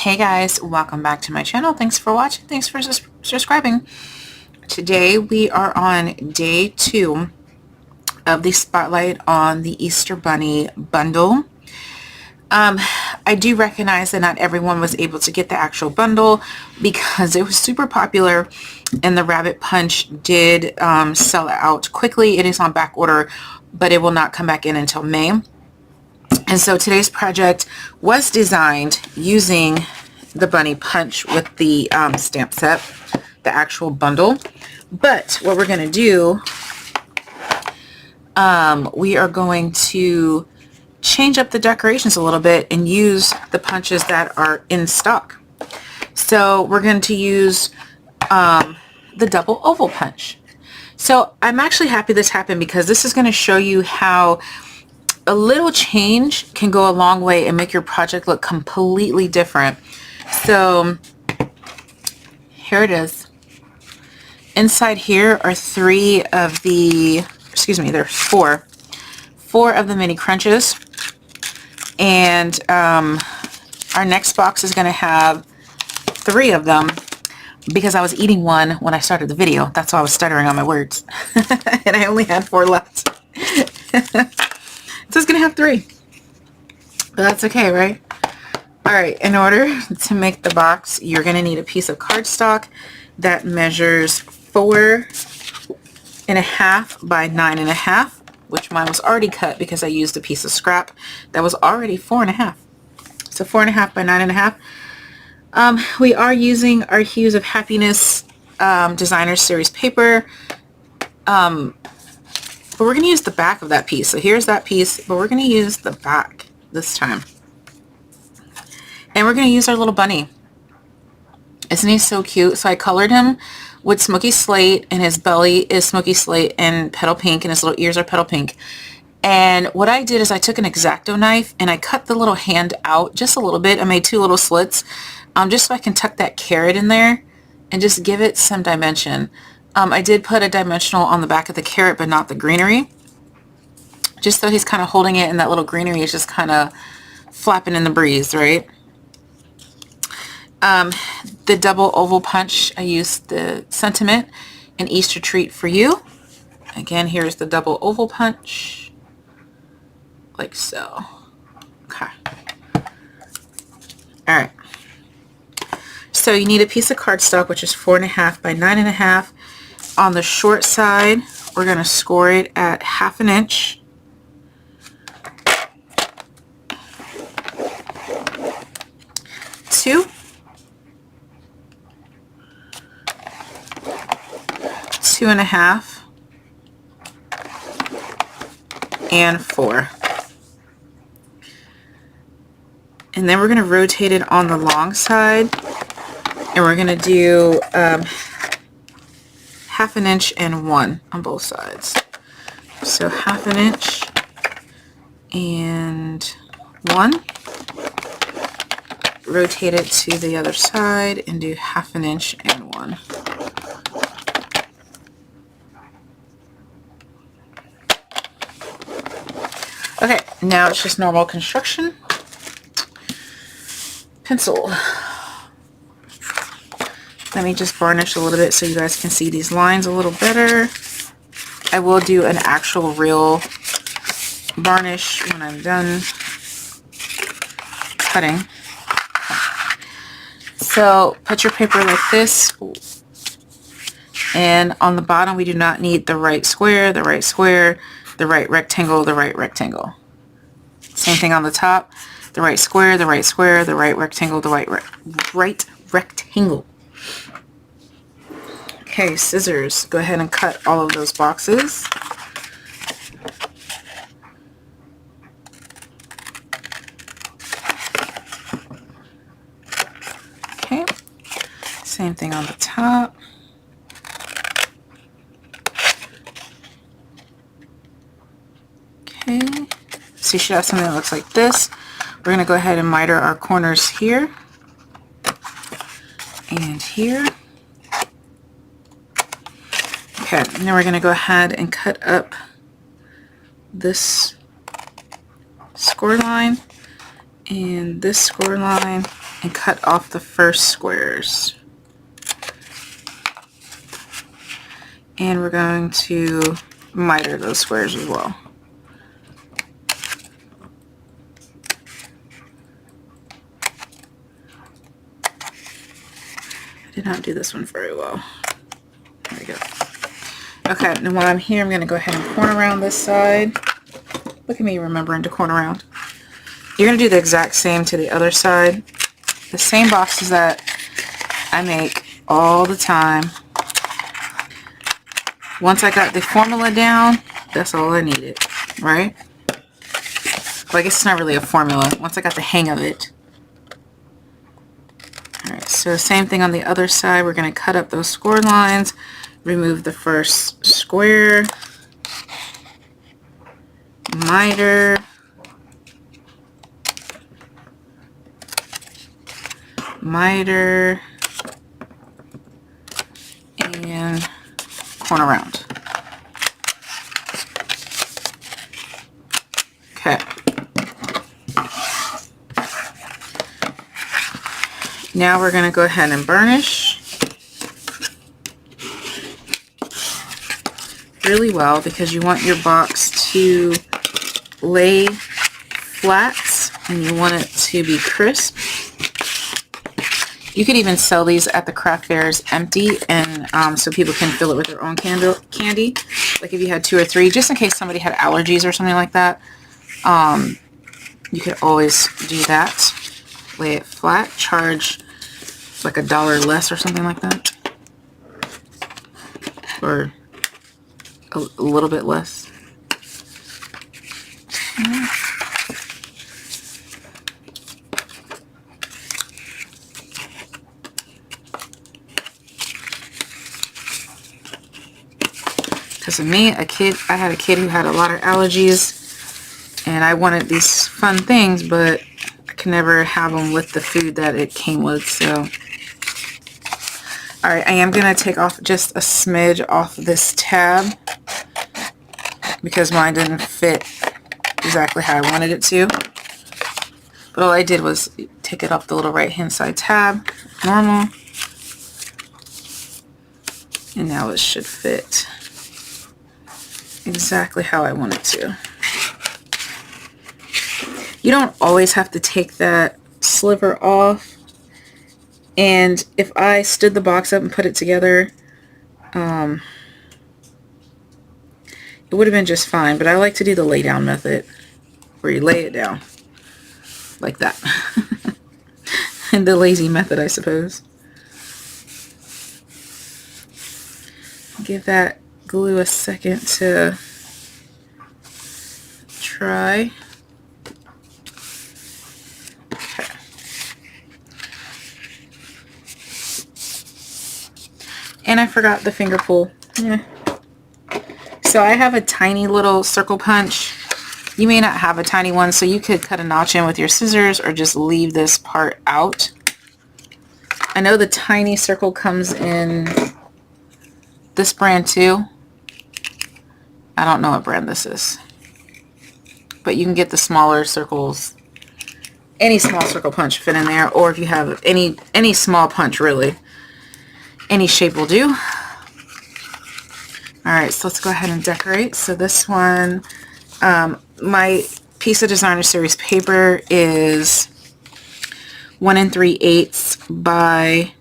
Hey guys, welcome back to my channel. Thanks for watching. Thanks for subscribing. Today we are on day 2 of the Spotlight on the Easter Bunny bundle. I do recognize that not everyone was able to get the actual bundle because it was super popular and the Rabbit Punch did sell out quickly. It is on back order, but it will not come back in until May. And so today's project was designed using the Bunny Punch with the stamp set, the actual bundle. But what we're going to do, we are going to change up the decorations a little bit and use the punches that are in stock. So we're going to use the double oval punch. So I'm actually happy this happened because this is going to show you how a little change can go a long way and make your project look completely different. So here it is. Inside here are there's 4 of the mini crunches. And our next box is going to have 3 of them because I was eating one when I started the video. That's why I was stuttering on my words. And I only had 4 left. So it's going to have 3. But that's okay, right? Alright, in order to make the box, you're going to need a piece of cardstock that measures 4.5 by 9.5, which mine was already cut because I used a piece of scrap that was already 4.5. So 4.5 by 9.5. We are using our Hues of Happiness Designer Series paper. But we're going to use the back of that piece. So here's that piece, but we're going to use the back this time. And we're going to use our little bunny. Isn't he so cute? So I colored him with Smokey Slate, and his belly is Smokey Slate and Petal Pink, and his little ears are Petal Pink. And what I did is I took an X-Acto knife and I cut the little hand out just a little bit. I made 2 little slits just so I can tuck that carrot in there and just give it some dimension. I did put a dimensional on the back of the carrot, but not the greenery. Just so he's kind of holding it and that little greenery is just kind of flapping in the breeze, right? The double oval punch, I used the sentiment, an Easter treat for you. Again, here's the double oval punch. Like so. Okay. Alright. So you need a piece of cardstock, which is 4.5 by 9.5. On the short side, we're going to score it at 1/2 inch. Two. 2.5. And 4. And then we're going to rotate it on the long side. And we're going to do 1/2 inch and 1 on both sides. So 1/2 inch and 1. Rotate it to the other side and do 1/2 inch and 1. Okay, now it's just normal construction. Pencil. Let me just varnish a little bit so you guys can see these lines a little better. I will do an actual real varnish when I'm done cutting. So put your paper like this, and on the bottom we do not need the right square, the right square, the right rectangle, the right rectangle. Same thing on the top, the right square, the right square, the right rectangle, the right rectangle. Okay, scissors. Go ahead and cut all of those boxes. Okay, same thing on the top. Okay, so you should have something that looks like this. We're going to go ahead and miter our corners here and here. Okay, now we're going to go ahead and cut up this score line and this score line and cut off the first squares. And we're going to miter those squares as well. I did not do this one very well. There we go. Okay, and while I'm here, I'm going to go ahead and corner around this side. Look at me remembering to corner around. You're going to do the exact same to the other side. The same boxes that I make all the time. Once I got the formula down, that's all I needed, right? Well, I guess it's not really a formula. Once I got the hang of it. Alright, so same thing on the other side. We're going to cut up those score lines, remove the first square, miter, miter, and corner around. Okay. Now we're going to go ahead and burnish really well because you want your box to lay flat and you want it to be crisp. You could even sell these at the craft fairs empty, and so people can fill it with their own candy. Like if you had 2 or 3, just in case somebody had allergies or something like that. You could always do that. Lay it flat, charge like $1 less or something like that, or a little bit less. Because of me, I had a kid who had a lot of allergies, and I wanted these fun things, but I could never have them with the food that it came with. So, alright, I am going to take off just a smidge off this tab because mine didn't fit exactly how I wanted it to. But all I did was take it off the little right hand side tab, normal, and now it should fit exactly how I want it to. You don't always have to take that sliver off, and if I stood the box up and put it together, it would have been just fine, but I like to do the lay down method where you lay it down like that. And the lazy method, I suppose. Give that glue a second to dry. Okay. And I forgot the finger pull. So I have a tiny little circle punch. You may not have a tiny one, so you could cut a notch in with your scissors or just leave this part out. I know the tiny circle comes in this brand too. I don't know what brand this is, but you can get the smaller circles. Any small circle punch fit in there, or if you have any small punch, really, any shape will do. Alright, so let's go ahead and decorate. So this one, my piece of designer series paper is 1 3/8 by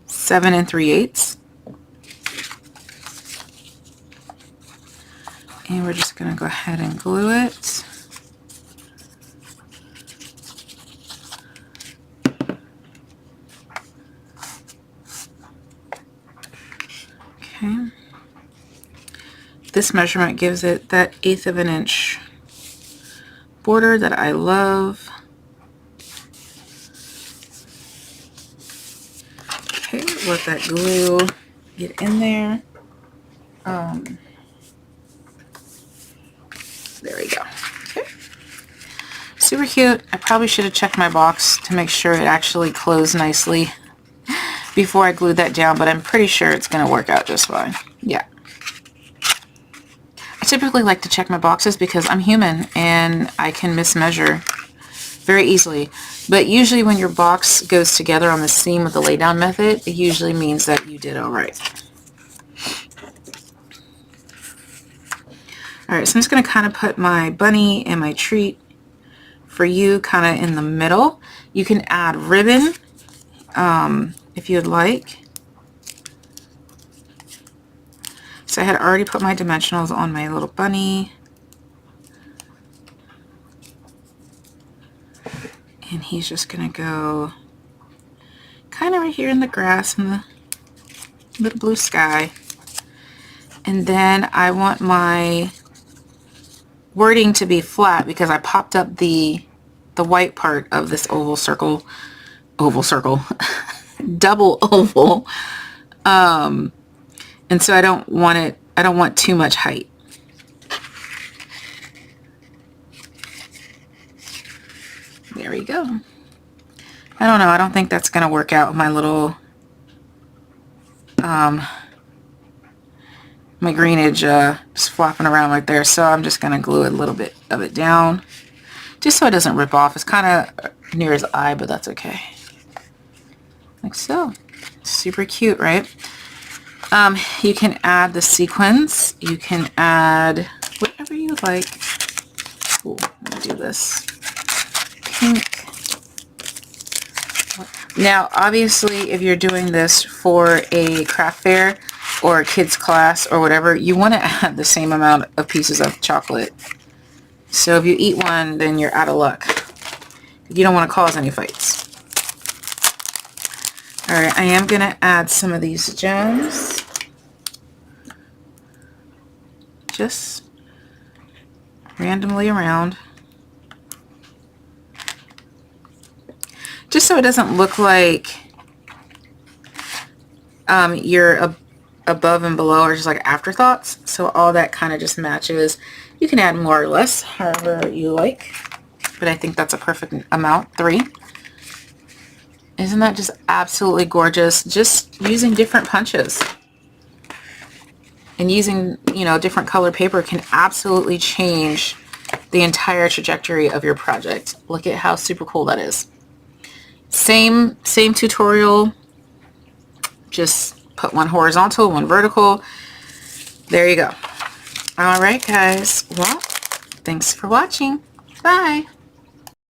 7 3/8. And we're just going to go ahead and glue it. Okay. This measurement gives it that 1/8 of an inch border that I love. Okay, let that glue get in there. There we go. Okay. Super cute. I probably should have checked my box to make sure it actually closed nicely before I glued that down, but I'm pretty sure it's going to work out just fine. Yeah. I typically like to check my boxes because I'm human and I can mismeasure very easily. But usually when your box goes together on the seam with the lay down method, it usually means that you did all right. All right, so I'm just going to kind of put my bunny and my treat for you kind of in the middle. You can add ribbon if you'd like. So I had already put my dimensionals on my little bunny. And he's just going to go kind of right here in the grass and the little blue sky. And then I want my wording to be flat because I popped up the white part of this oval circle, double oval. And so I don't want too much height. There we go. I don't know. I don't think that's going to work out with my little, my greenage just flopping around right there. So I'm just going to glue a little bit of it down just so it doesn't rip off. It's kind of near his eye, but that's okay. Like so. Super cute, right? You can add the sequins. You can add whatever you like. Ooh, let me do this. Pink. Now, obviously, if you're doing this for a craft fair or a kid's class or whatever, you want to add the same amount of pieces of chocolate. So if you eat one, then you're out of luck. You don't want to cause any fights. All right, I am going to add some of these gems. Just randomly around. Just so it doesn't look like you're above and below or just like afterthoughts. So all that kind of just matches. You can add more or less, however you like. But I think that's a perfect amount, 3. Isn't that just absolutely gorgeous? Just using different punches. And using, you know, different color paper can absolutely change the entire trajectory of your project. Look at how super cool that is. Same tutorial, just put one horizontal, one vertical. There you go. All right, guys. Well, thanks for watching. Bye.